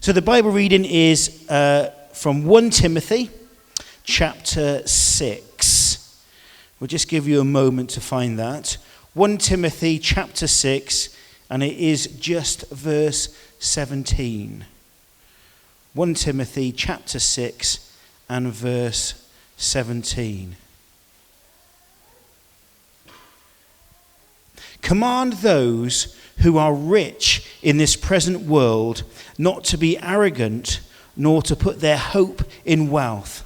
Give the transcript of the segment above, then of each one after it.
So the Bible reading is from 1 Timothy chapter 6. We'll just give you a moment to find that. 1 Timothy chapter 6, and it is just verse 17. 1 Timothy chapter 6 and verse 17. Command those who are rich in this present world not to be arrogant, nor to put their hope in wealth,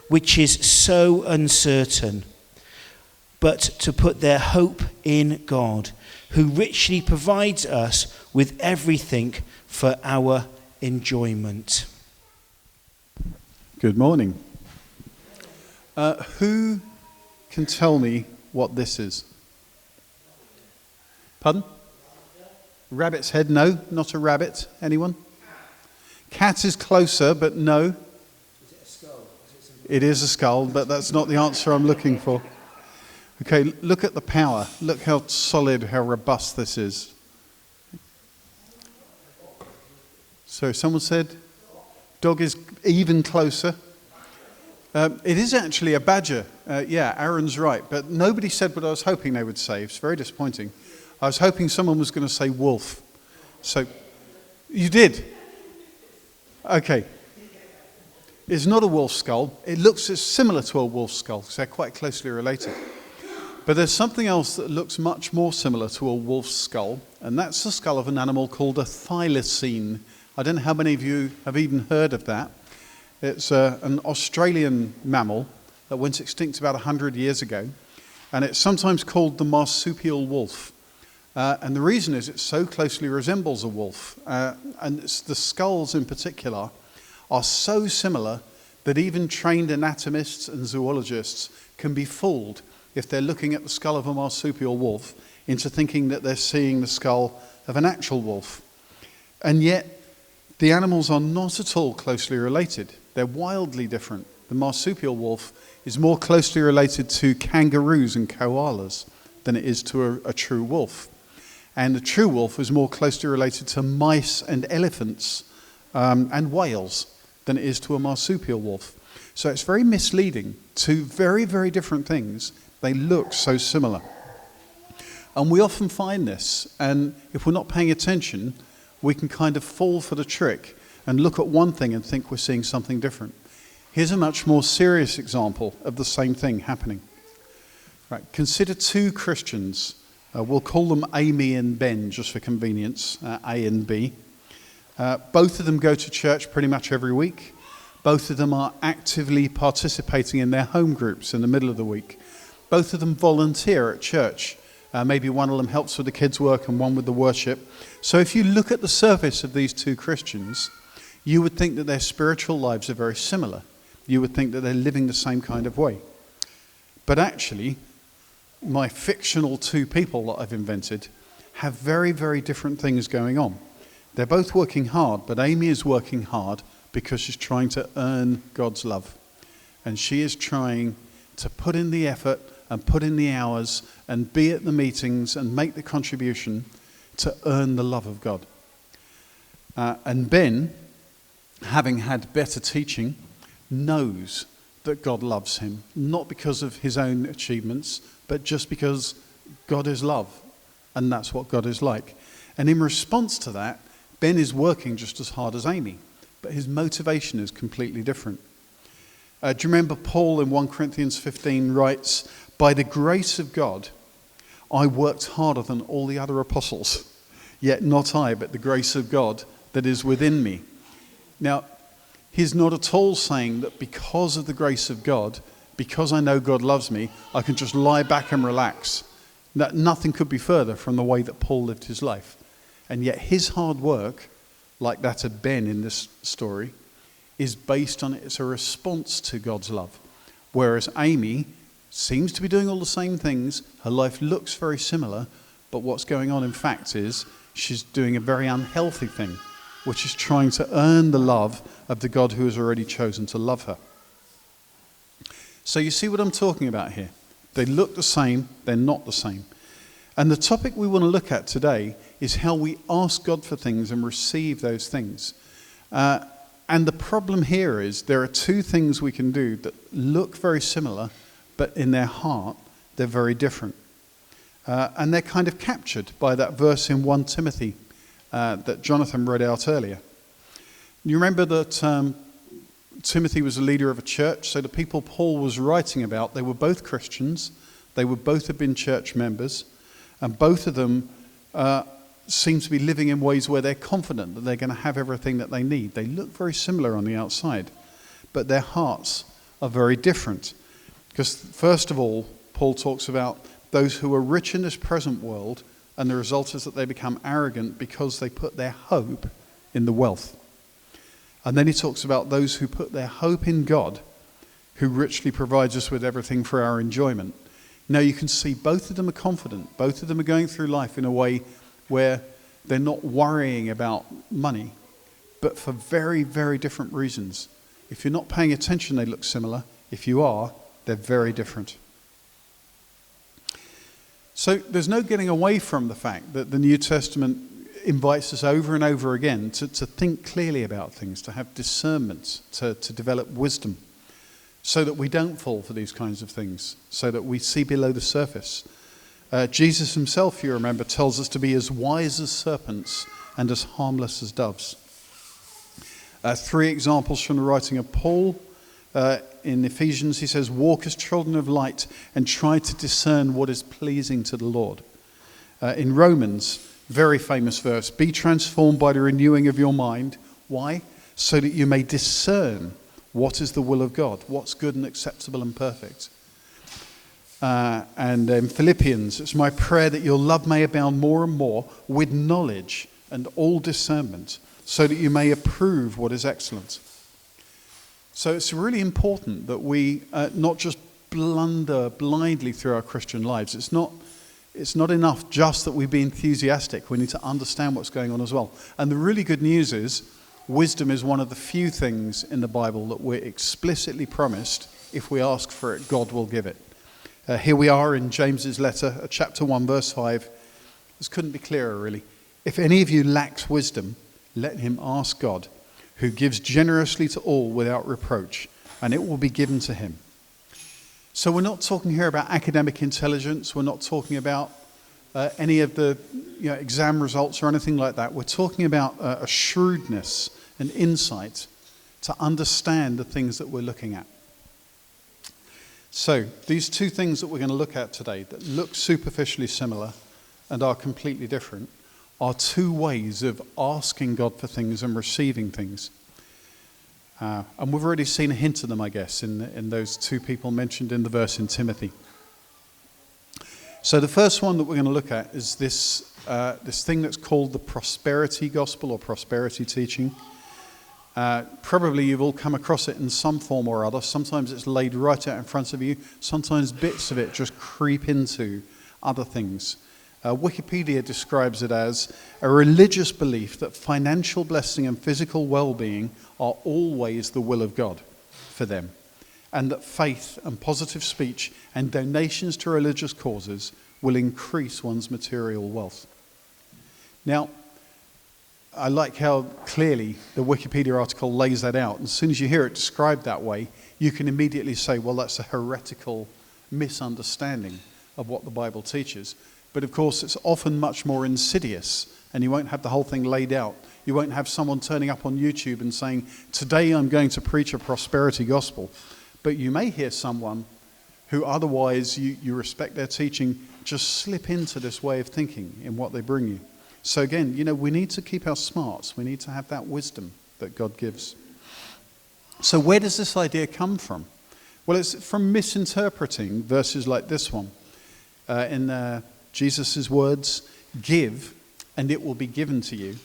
which is so uncertain, but to put their hope in God, who richly provides us with everything for our enjoyment. Good morning. Who can tell me what this is? Pardon? Rabbit's head? No, not a rabbit. Anyone? Cat is closer, but no. Is it a skull? It is a skull, but that's not the answer I'm looking for. Okay, look at the power. Look how solid, how robust this is. So someone said dog is even closer. It is actually a badger. Yeah, Aaron's right. But nobody said what I was hoping they would say. It's very disappointing. I was hoping someone was going to say wolf. So, you did? Okay. It's not a wolf skull. It looks similar to a wolf skull, because they're quite closely related. But there's something else that looks much more similar to a wolf's skull, and that's the skull of an animal called a thylacine. I don't know how many of you have even heard of that. It's an Australian mammal that went extinct about 100 years ago, and it's sometimes called the marsupial wolf. And the reason is it so closely resembles a wolf. And the skulls in particular are so similar that even trained anatomists and zoologists can be fooled if they're looking at the skull of a marsupial wolf into thinking that they're seeing the skull of an actual wolf. And yet, the animals are not at all closely related. They're wildly different. The marsupial wolf is more closely related to kangaroos and koalas than it is to a true wolf. And the true wolf is more closely related to mice and elephants and whales than it is to a marsupial wolf. So it's very misleading. Two very, very different things. They look so similar. And we often find this, and if we're not paying attention, we can kind of fall for the trick and look at one thing and think we're seeing something different. Here's a much more serious example of the same thing happening. Right, consider two Christians. We'll call them Amy and Ben, just for convenience, A and B. Both of them go to church pretty much every week. Both of them are actively participating in their home groups in the middle of the week. Both of them volunteer at church. Maybe one of them helps with the kids' work and one with the worship. So if you look at the surface of these two Christians, you would think that their spiritual lives are very similar. You would think that they're living the same kind of way. But actually, my fictional two people that I've invented have very, very different things going on. They're both working hard, but Amy is working hard because she's trying to earn God's love. And she is trying to put in the effort and put in the hours and be at the meetings and make the contribution to earn the love of God. And Ben, having had better teaching, knows that God loves him, not because of his own achievements, but just because God is love, and that's what God is like. And in response to that, Ben is working just as hard as Amy, but his motivation is completely different. Do you remember Paul in 1 Corinthians 15 writes, "By the grace of God, I worked harder than all the other apostles, yet not I, but the grace of God that is within me." Now, he's not at all saying that because of the grace of God, because I know God loves me, I can just lie back and relax. That nothing could be further from the way that Paul lived his life. And yet his hard work, like that of Ben in this story, is based on it's a response to God's love. Whereas Amy seems to be doing all the same things, her life looks very similar, but what's going on in fact is she's doing a very unhealthy thing, which is trying to earn the love of the God who has already chosen to love her. So you see what I'm talking about here. They look the same, they're not the same. And the topic we want to look at today is how we ask God for things and receive those things. And the problem here is there are two things we can do that look very similar, but in their heart, they're very different. And they're kind of captured by that verse in 1 Timothy that Jonathan read out earlier. You remember that Timothy was a leader of a church, so the people Paul was writing about, they were both Christians, they would both have been church members, and both of them seem to be living in ways where they're confident that they're going to have everything that they need. They look very similar on the outside, but their hearts are very different. Because first of all, Paul talks about those who are rich in this present world, and the result is that they become arrogant because they put their hope in the wealth. And then he talks about those who put their hope in God, who richly provides us with everything for our enjoyment. Now you can see both of them are confident. Both of them are going through life in a way where they're not worrying about money, but for very, very different reasons. If you're not paying attention, they look similar. If you are, they're very different. So there's no getting away from the fact that the New Testament invites us over and over again to think clearly about things, to have discernment, to develop wisdom, so that we don't fall for these kinds of things, so that we see below the surface. Jesus himself, you remember, tells us to be as wise as serpents and as harmless as doves. 3 examples from the writing of Paul. In Ephesians, he says, walk as children of light and try to discern what is pleasing to the Lord. In Romans, very famous verse, be transformed by the renewing of your mind. Why? So that you may discern what is the will of God, what's good and acceptable and perfect. And in Philippians, it's my prayer that your love may abound more and more with knowledge and all discernment, so that you may approve what is excellent. So it's really important that we not just blunder blindly through our Christian lives. It's not enough just that we be enthusiastic. We need to understand what's going on as well. And the really good news is, wisdom is one of the few things in the Bible that we're explicitly promised, if we ask for it, God will give it. Here we are in James's letter, chapter 1, verse 5. This couldn't be clearer, really. If any of you lacks wisdom, let him ask God, who gives generously to all without reproach, and it will be given to him. So we're not talking here about academic intelligence. We're not talking about any of the exam results or anything like that. We're talking about a shrewdness and insight to understand the things that we're looking at. So these two things that we're going to look at today that look superficially similar and are completely different are two ways of asking God for things and receiving things. And we've already seen a hint of them, I guess, in those two people mentioned in the verse in Timothy. So the first one that we're going to look at is this thing that's called the prosperity gospel or prosperity teaching. Probably you've all come across it in some form or other. Sometimes it's laid right out in front of you. Sometimes bits of it just creep into other things. Wikipedia describes it as a religious belief that financial blessing and physical well-being are always the will of God for them, and that faith and positive speech and donations to religious causes will increase one's material wealth. Now, I like how clearly the Wikipedia article lays that out. As soon as you hear it described that way, you can immediately say, well, that's a heretical misunderstanding of what the Bible teaches. But of course, it's often much more insidious, and you won't have the whole thing laid out. You won't have someone turning up on YouTube and saying, today I'm going to preach a prosperity gospel. But you may hear someone who otherwise you respect their teaching just slip into this way of thinking in what they bring you. So again, we need to keep our smarts. We need to have that wisdom that God gives. So where does this idea come from? Well, it's from misinterpreting verses like this one. In Jesus' words, give, and it will be given to you.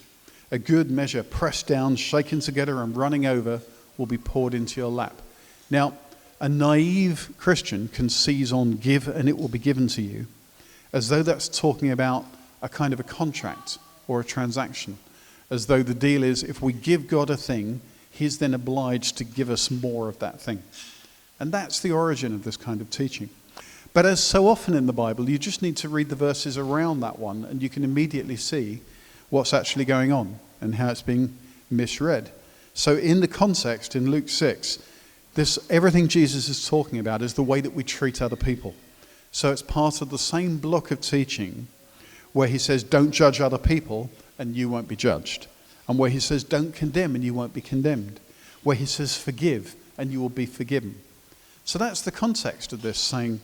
A good measure, pressed down, shaken together, and running over, will be poured into your lap. Now, a naive Christian can seize on give, and it will be given to you, as though that's talking about a kind of a contract or a transaction, as though the deal is if we give God a thing, he's then obliged to give us more of that thing. And that's the origin of this kind of teaching. But as so often in the Bible, you just need to read the verses around that one, and you can immediately see what's actually going on and how it's being misread. So in the context in Luke 6, everything Jesus is talking about is the way that we treat other people. So it's part of the same block of teaching where he says, don't judge other people and you won't be judged. And where he says, don't condemn and you won't be condemned. Where he says, forgive and you will be forgiven. So that's the context of this, saying,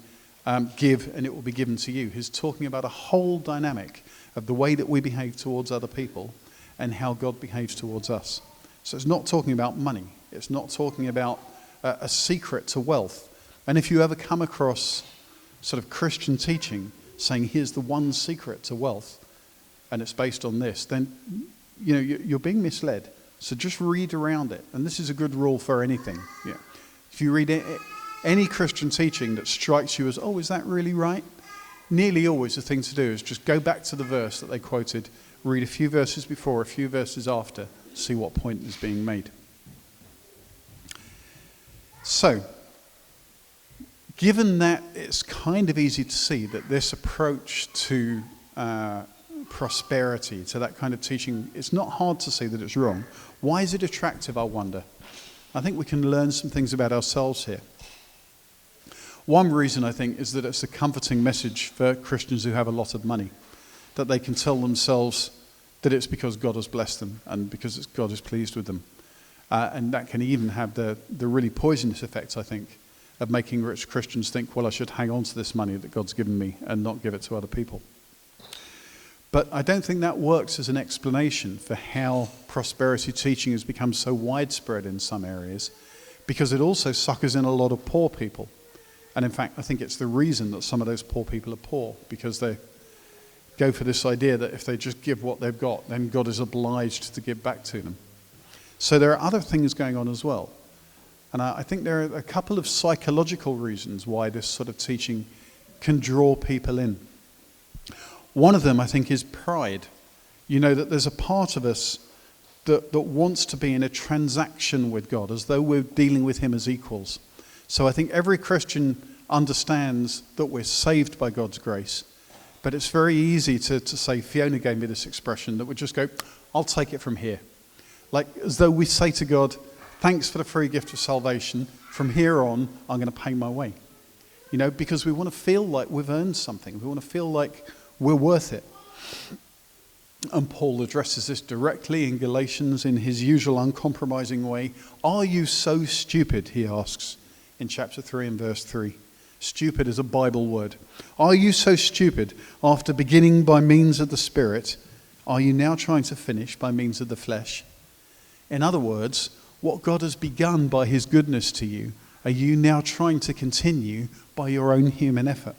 give and it will be given to you. He's talking about a whole dynamic of the way that we behave towards other people and how God behaves towards us. So it's not talking about money. It's not talking about a secret to wealth. And if you ever come across sort of Christian teaching saying, here's the one secret to wealth, and it's based on this, then you're being misled. So just read around it. And this is a good rule for anything. Yeah. If you read any Christian teaching that strikes you as, oh, is that really right? Nearly always the thing to do is just go back to the verse that they quoted, read a few verses before, a few verses after, see what point is being made. So, given that it's kind of easy to see that this approach to prosperity, to that kind of teaching, it's not hard to see that it's wrong. Why is it attractive, I wonder? I think we can learn some things about ourselves here. One reason, I think, is that it's a comforting message for Christians who have a lot of money, that they can tell themselves that it's because God has blessed them and because God is pleased with them. And that can even have the really poisonous effects, I think, of making rich Christians think, well, I should hang on to this money that God's given me and not give it to other people. But I don't think that works as an explanation for how prosperity teaching has become so widespread in some areas, because it also suckers in a lot of poor people. And in fact, I think it's the reason that some of those poor people are poor, because they go for this idea that if they just give what they've got, then God is obliged to give back to them. So there are other things going on as well. And I think there are a couple of psychological reasons why this sort of teaching can draw people in. One of them, I think, is pride. You know, that there's a part of us that wants to be in a transaction with God, as though we're dealing with him as equals. So I think every Christian understands that we're saved by God's grace. But it's very easy to say, Fiona gave me this expression, that would just go, I'll take it from here. Like, as though we say to God, thanks for the free gift of salvation. From here on, I'm going to pay my way. You know, because we want to feel like we've earned something. We want to feel like we're worth it. And Paul addresses this directly in Galatians in his usual uncompromising way. Are you so stupid, he asks in chapter 3 and verse 3. Stupid is a Bible word. Are you so stupid, after beginning by means of the Spirit, are you now trying to finish by means of the flesh? In other words, what God has begun by his goodness to you, are you now trying to continue by your own human effort?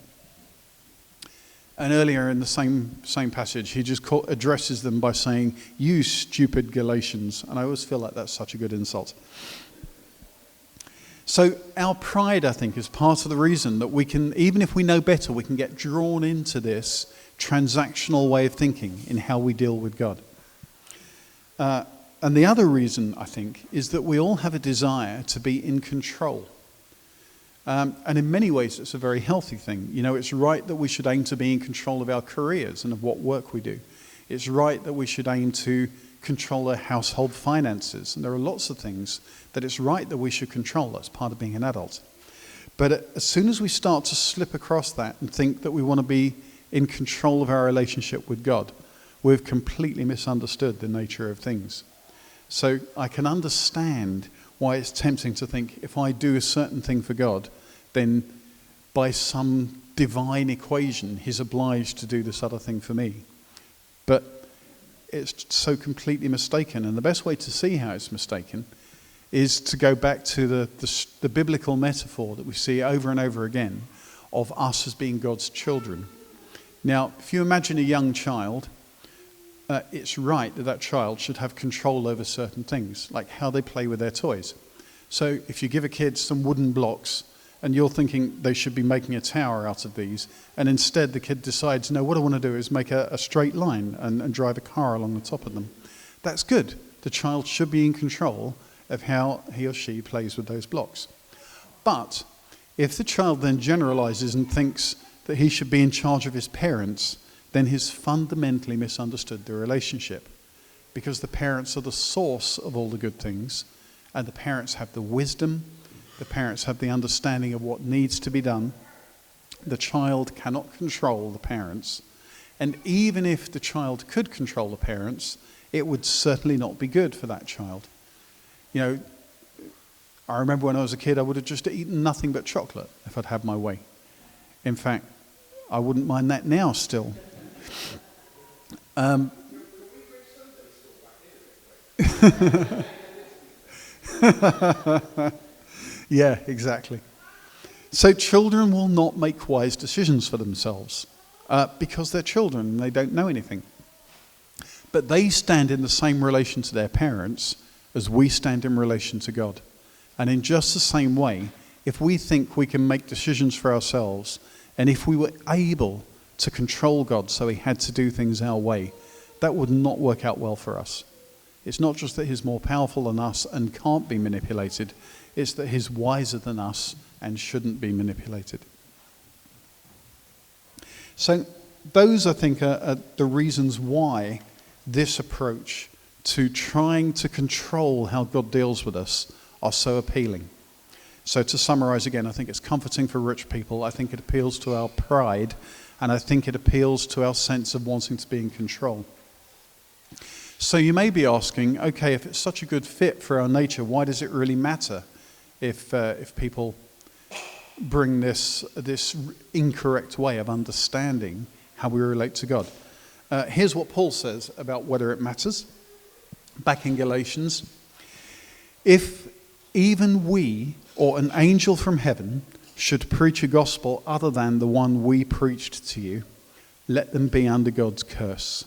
And earlier in the same passage, he just addresses them by saying, you stupid Galatians. And I always feel like that's such a good insult. So our pride, I think, is part of the reason that we can, even if we know better, we can get drawn into this transactional way of thinking in how we deal with God. And the other reason, I think, is that we all have a desire to be in control. And in many ways, it's a very healthy thing. You know, it's right that we should aim to be in control of our careers and of what work we do. It's right that we should aim to control our household finances. And there are lots of things that it's right that we should control. That's part of being an adult. But as soon as we start to slip across that and think that we want to be in control of our relationship with God, we've completely misunderstood the nature of things. So I can understand why it's tempting to think if I do a certain thing for God, then by some divine equation, he's obliged to do this other thing for me. But it's so completely mistaken. And the best way to see how it's mistaken is to go back to the biblical metaphor that we see over and over again of us as being God's children. Now, if you imagine a young child, it's right that child should have control over certain things, like how they play with their toys. So if you give a kid some wooden blocks and you're thinking they should be making a tower out of these, and instead the kid decides, no, what I want to do is make a straight line and drive a car along the top of them. That's good. The child should be in control of how he or she plays with those blocks. But if the child then generalizes and thinks that he should be in charge of his parents, then he's fundamentally misunderstood the relationship. because the parents are the source of all the good things, and the parents have the wisdom, the parents have the understanding of what needs to be done. The child cannot control the parents, and even if the child could control the parents, it would certainly not be good for that child. You know, I remember when I was a kid, I would have just eaten nothing but chocolate if I'd had my way. In fact, I wouldn't mind that now still. Yeah, exactly. So children will not make wise decisions for themselves because they're children and they don't know anything. But they stand in the same relation to their parents as we stand in relation to God. And in just the same way, if we think we can make decisions for ourselves, and if we were able to control God so he had to do things our way, that would not work out well for us. It's not just that he's more powerful than us and can't be manipulated, it's that he's wiser than us and shouldn't be manipulated. So those, I think, are the reasons why this approach to trying to control how God deals with us are so appealing. So to summarize again, I think it's comforting for rich people. I think it appeals to our pride, and I think it appeals to our sense of wanting to be in control. So you may be asking, okay, if it's such a good fit for our nature, why does it really matter if people bring this incorrect way of understanding how we relate to God? Here's what Paul says about whether it matters. Back in Galatians, if even we or an angel from heaven should preach a gospel other than the one we preached to you, let them be under God's curse.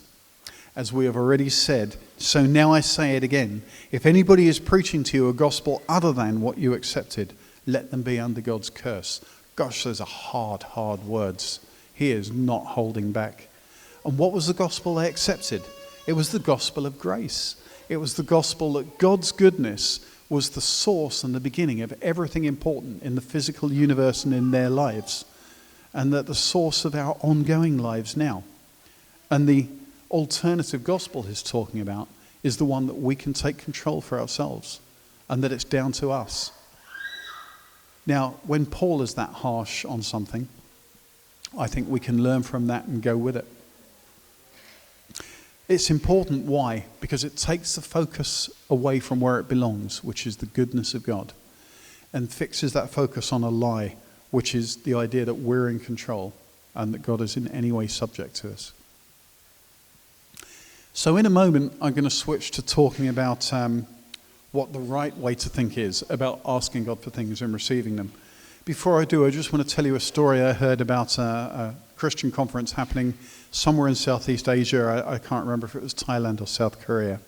As we have already said, so now I say it again, if anybody is preaching to you a gospel other than what you accepted, let them be under God's curse. Gosh, those are hard words. He is not holding back. And what was the gospel they accepted? It was the gospel of grace. It was the gospel that God's goodness was the source and the beginning of everything important in the physical universe and in their lives, and that the source of our ongoing lives now. And the alternative gospel he's talking about is the one that we can take control for ourselves, and that it's down to us. Now, when Paul is that harsh on something, I think we can learn from that and go with it. It's important. Why? Because it takes the focus away from where it belongs, which is the goodness of God, and fixes that focus on a lie, which is the idea that we're in control and that God is in any way subject to us. So in a moment, I'm going to switch to talking about what the right way to think is about asking God for things and receiving them. Before I do, I just want to tell you a story I heard about a Christian conference happening somewhere in Southeast Asia. I can't remember if it was Thailand or South Korea.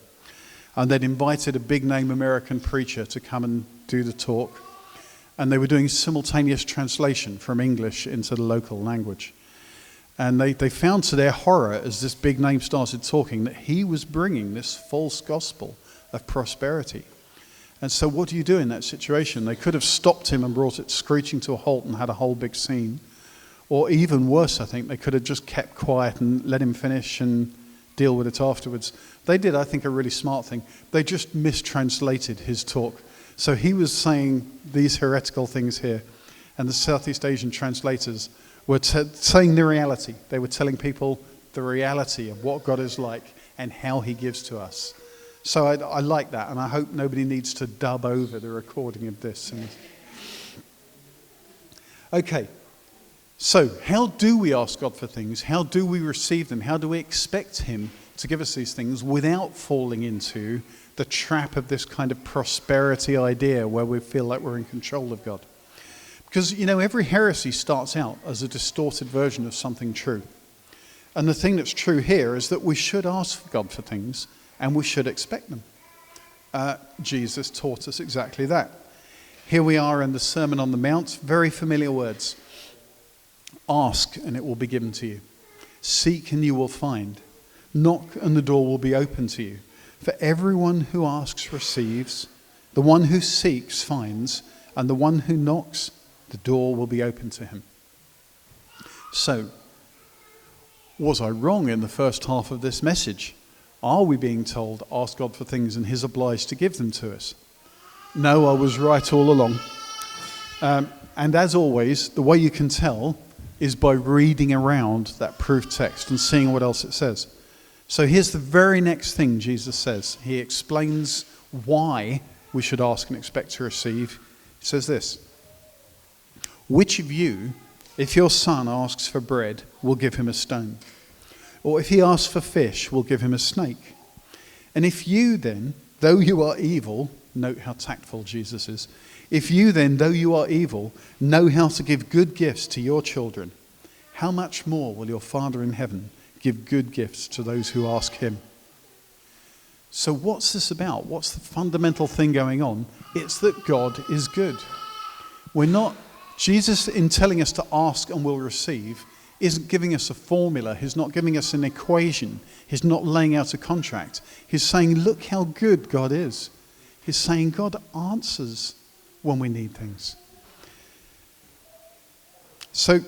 And they'd invited a big-name American preacher to come and do the talk. And they were doing simultaneous translation from English into the local language. And they found to their horror, as this big name started talking, that he was bringing this false gospel of prosperity. And so what do you do in that situation? They could have stopped him and brought it screeching to a halt and had a whole big scene. Or even worse, I think, they could have just kept quiet and let him finish and deal with it afterwards. They did, I think, a really smart thing. They just mistranslated his talk. So he was saying these heretical things here, and the Southeast Asian translators were saying the reality. They were telling people the reality of what God is like and how he gives to us. So I like that, and I hope nobody needs to dub over the recording of this. Okay. So, how do we ask God for things? How do we receive them? How do we expect him to give us these things without falling into the trap of this kind of prosperity idea where we feel like we're in control of God? Because, you know, every heresy starts out as a distorted version of something true. And the thing that's true here is that we should ask God for things and we should expect them. Jesus taught us exactly that. Here we are in the Sermon on the Mount, very familiar words. Ask and it will be given to you. Seek and you will find. Knock and the door will be open to you. For everyone who asks receives, the one who seeks finds, and the one who knocks, the door will be open to him. So, was I wrong in the first half of this message? Are we being told, ask God for things and he's obliged to give them to us? No, I was right all along. And as always, the way you can tell is by reading around that proof text and seeing what else it says. So here's the very next thing Jesus says. He explains why we should ask and expect to receive. He says this: which of you, if your son asks for bread, will give him a stone? Or if he asks for fish, will give him a snake? And if you then, though you are evil, note how tactful Jesus is, if you then, though you are evil, know how to give good gifts to your children, how much more will your Father in heaven give good gifts to those who ask him? So what's this about? What's the fundamental thing going on? It's that God is good. Jesus, in telling us to ask and we'll receive, isn't giving us a formula. He's not giving us an equation. He's not laying out a contract. He's saying, look how good God is. He's saying God answers when we need things. So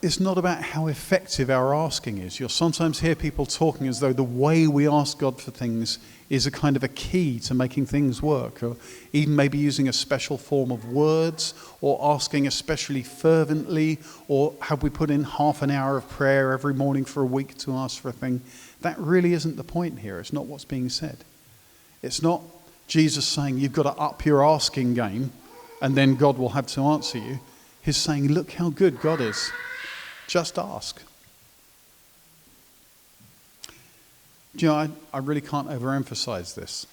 it's not about how effective our asking is. You'll sometimes hear people talking as though the way we ask God for things is a kind of a key to making things work, or even maybe using a special form of words, or asking especially fervently, or have we put in half an hour of prayer every morning for a week to ask for a thing. That really isn't the point here. It's not what's being said. It's not Jesus saying you've got to up your asking game and then God will have to answer you. He's saying, look how good God is. Just ask. Do you know, I really can't overemphasize this.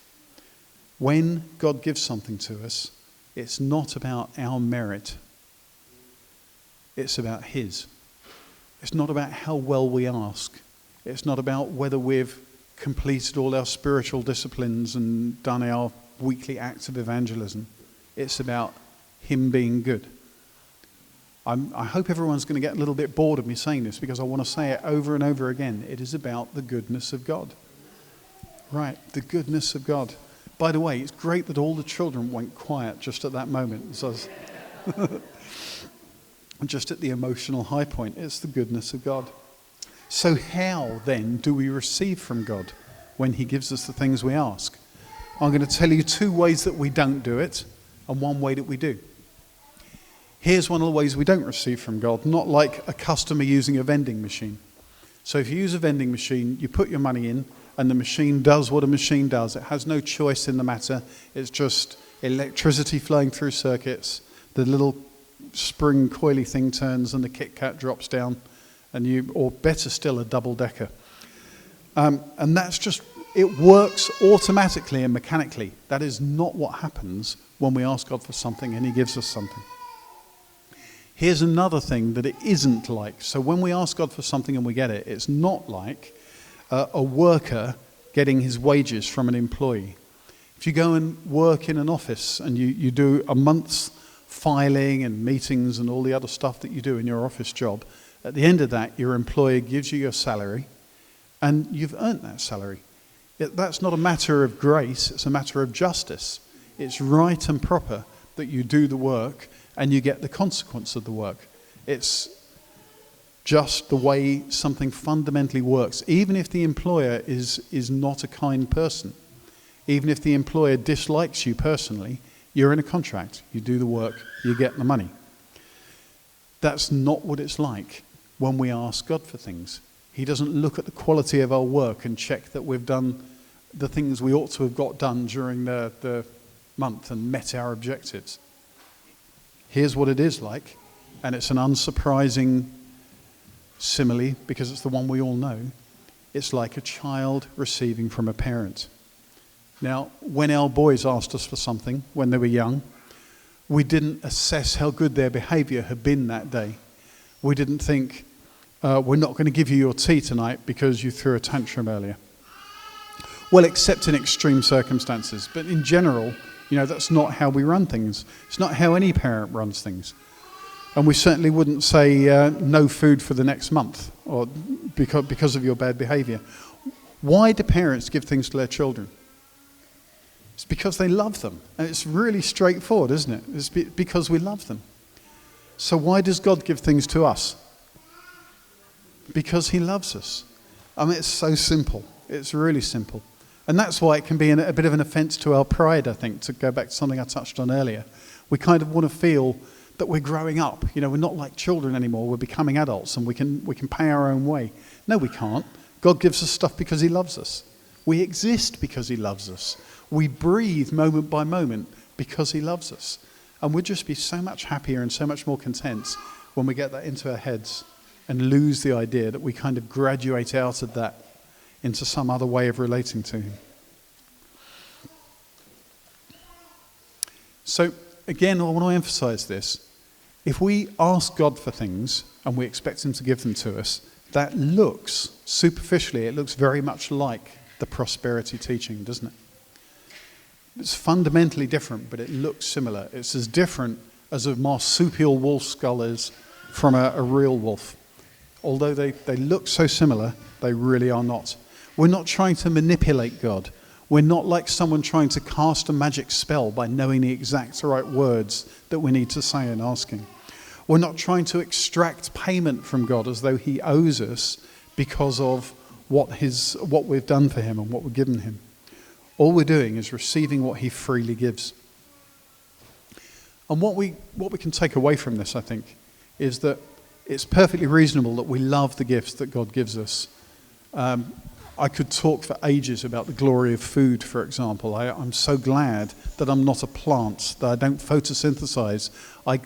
When God gives something to us, it's not about our merit. It's about his. It's not about how well we ask. It's not about whether we've completed all our spiritual disciplines and done our weekly acts of evangelism. It's about him being good. I hope everyone's going to get a little bit bored of me saying this, because I want to say it over and over again. It is about the goodness of God. Right, the goodness of God. By the way, it's great that all the children went quiet just at that moment. So just at the emotional high point. It's the goodness of God. So how then do we receive from God when he gives us the things we ask? I'm going to tell you 2 ways that we don't do it and 1 way that we do. Here's one of the ways we don't receive from God, not like a customer using a vending machine. So if you use a vending machine, you put your money in and the machine does what a machine does. It has no choice in the matter. It's just electricity flowing through circuits. The little spring coily thing turns and the Kit Kat drops down, and or better still, a double decker. And that's just, it works automatically and mechanically. That is not what happens when we ask God for something and he gives us something. Here's another thing that it isn't like. So when we ask God for something and we get it, it's not like a worker getting his wages from an employee. If you go and work in an office and you do a month's filing and meetings and all the other stuff that you do in your office job, at the end of that, your employer gives you your salary and you've earned that salary. That's not a matter of grace, it's a matter of justice. It's right and proper that you do the work and you get the consequence of the work. It's just the way something fundamentally works. Even if the employer is not a kind person, even if the employer dislikes you personally, you're in a contract. You do the work, you get the money. That's not what it's like when we ask God for things. He doesn't look at the quality of our work and check that we've done the things we ought to have got done during the month and met our objectives. Here's what it is like, and it's an unsurprising simile because it's the one we all know. It's like a child receiving from a parent. Now, when our boys asked us for something when they were young, we didn't assess how good their behavior had been that day. We didn't think, we're not going to give you your tea tonight because you threw a tantrum earlier. Well, except in extreme circumstances. But in general, that's not how we run things. It's not how any parent runs things. And we certainly wouldn't say no food for the next month or because of your bad behavior. Why do parents give things to their children? It's because they love them. And it's really straightforward, isn't it? It's because we love them. So why does God give things to us? Because he loves us. I mean, it's so simple. It's really simple. And that's why it can be a bit of an offence to our pride, I think, to go back to something I touched on earlier. We kind of want to feel that we're growing up. You know, we're not like children anymore. We're becoming adults and we can pay our own way. No, we can't. God gives us stuff because he loves us. We exist because he loves us. We breathe moment by moment because he loves us. And we'll just be so much happier and so much more content when we get that into our heads and lose the idea that we kind of graduate out of that into some other way of relating to him. So, again, I want to emphasize this. If we ask God for things and we expect him to give them to us, that looks, superficially, it looks very much like the prosperity teaching, doesn't it? It's fundamentally different, but it looks similar. It's as different as a marsupial wolf skull is from a real wolf. Although they look so similar, they really are not. We're not trying to manipulate God. We're not like someone trying to cast a magic spell by knowing the exact right words that we need to say and asking. We're not trying to extract payment from God as though he owes us because of what we've done for him and what we've given him. All we're doing is receiving what he freely gives. And what we can take away from this, I think, is that it's perfectly reasonable that we love the gifts that God gives us. I could talk for ages about the glory of food, for example. I'm so glad that I'm not a plant, that I don't photosynthesize.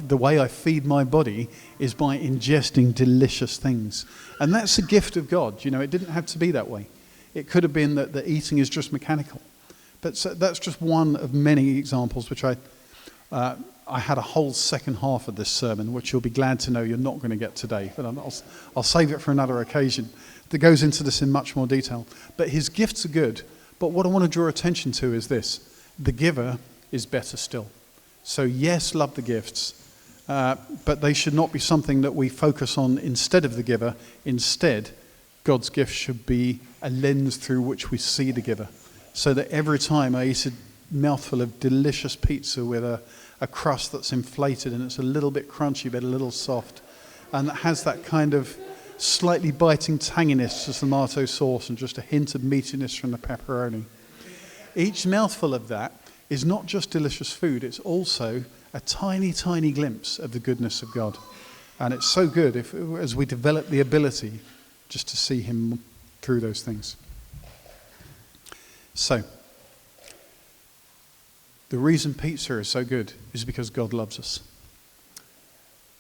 The way I feed my body is by ingesting delicious things. And that's a gift of God. You know, it didn't have to be that way. It could have been that the eating is just mechanical. But that's just one of many examples which I had a whole second half of this sermon, which you'll be glad to know you're not going to get today. But I'll save it for another occasion. That goes into this in much more detail. But his gifts are good. But what I want to draw attention to is this. The giver is better still. So yes, love the gifts. But they should not be something that we focus on instead of the giver. Instead, God's gift should be a lens through which we see the giver. So that every time I eat a mouthful of delicious pizza with a crust that's inflated and it's a little bit crunchy but a little soft, and that has that kind of slightly biting tanginess to tomato sauce and just a hint of meatiness from the pepperoni. Each mouthful of that is not just delicious food, it's also a tiny, tiny glimpse of the goodness of God. And it's so good as we develop the ability just to see him through those things. So, the reason pizza is so good is because God loves us.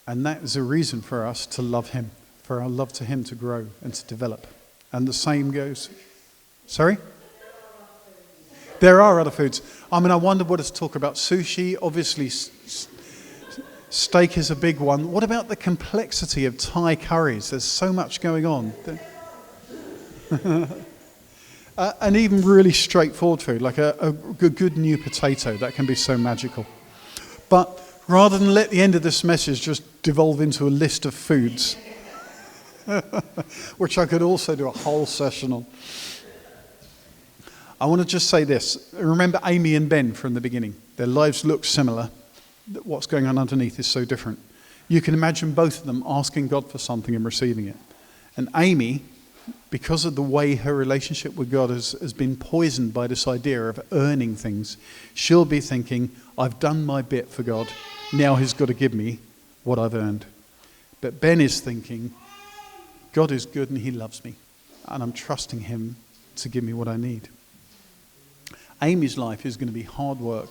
And that is a reason for us to love him, for our love to him to grow and to develop. And the same goes... Sorry? There are other foods. I mean, I wonder what to talk about. Sushi, obviously, steak is a big one. What about the complexity of Thai curries? There's so much going on. And even really straightforward food, like a good new potato, that can be so magical. But rather than let the end of this message just devolve into a list of foods, which I could also do a whole session on, I want to just say this. Remember Amy and Ben from the beginning. Their lives look similar. What's going on underneath is so different. You can imagine both of them asking God for something and receiving it. And Amy, because of the way her relationship with God has been poisoned by this idea of earning things, she'll be thinking, I've done my bit for God. Now he's got to give me what I've earned. But Ben is thinking, God is good and he loves me. And I'm trusting him to give me what I need. Amy's life is going to be hard work.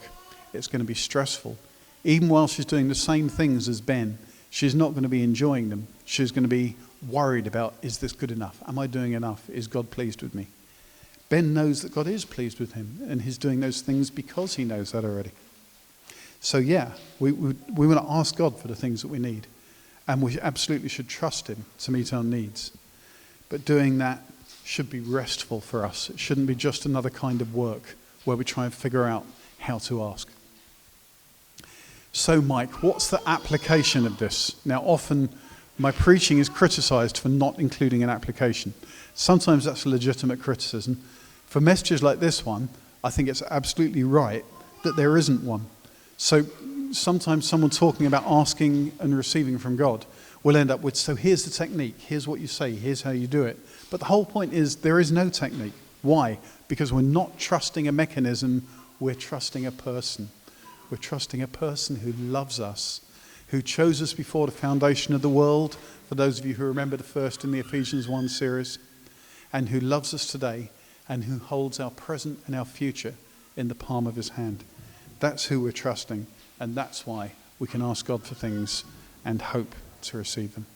It's going to be stressful. Even while she's doing the same things as Ben, she's not going to be enjoying them. She's going to be worried about, is this good enough? Am I doing enough? Is God pleased with me? Ben knows that God is pleased with him, and he's doing those things because he knows that already. So yeah, we want to ask God for the things that we need, and we absolutely should trust him to meet our needs. But doing that should be restful for us. It shouldn't be just another kind of work where we try and figure out how to ask. So Mike, what's the application of this? Now often my preaching is criticised for not including an application. Sometimes that's a legitimate criticism. For messages like this one, I think it's absolutely right that there isn't one. So sometimes someone talking about asking and receiving from God will end up with, so here's the technique, here's what you say, here's how you do it. But the whole point is there is no technique. Why? Because we're not trusting a mechanism, we're trusting a person. We're trusting a person who loves us, who chose us before the foundation of the world, for those of you who remember the first in the Ephesians 1 series, and who loves us today, and who holds our present and our future in the palm of his hand. That's who we're trusting, and that's why we can ask God for things and hope to receive them.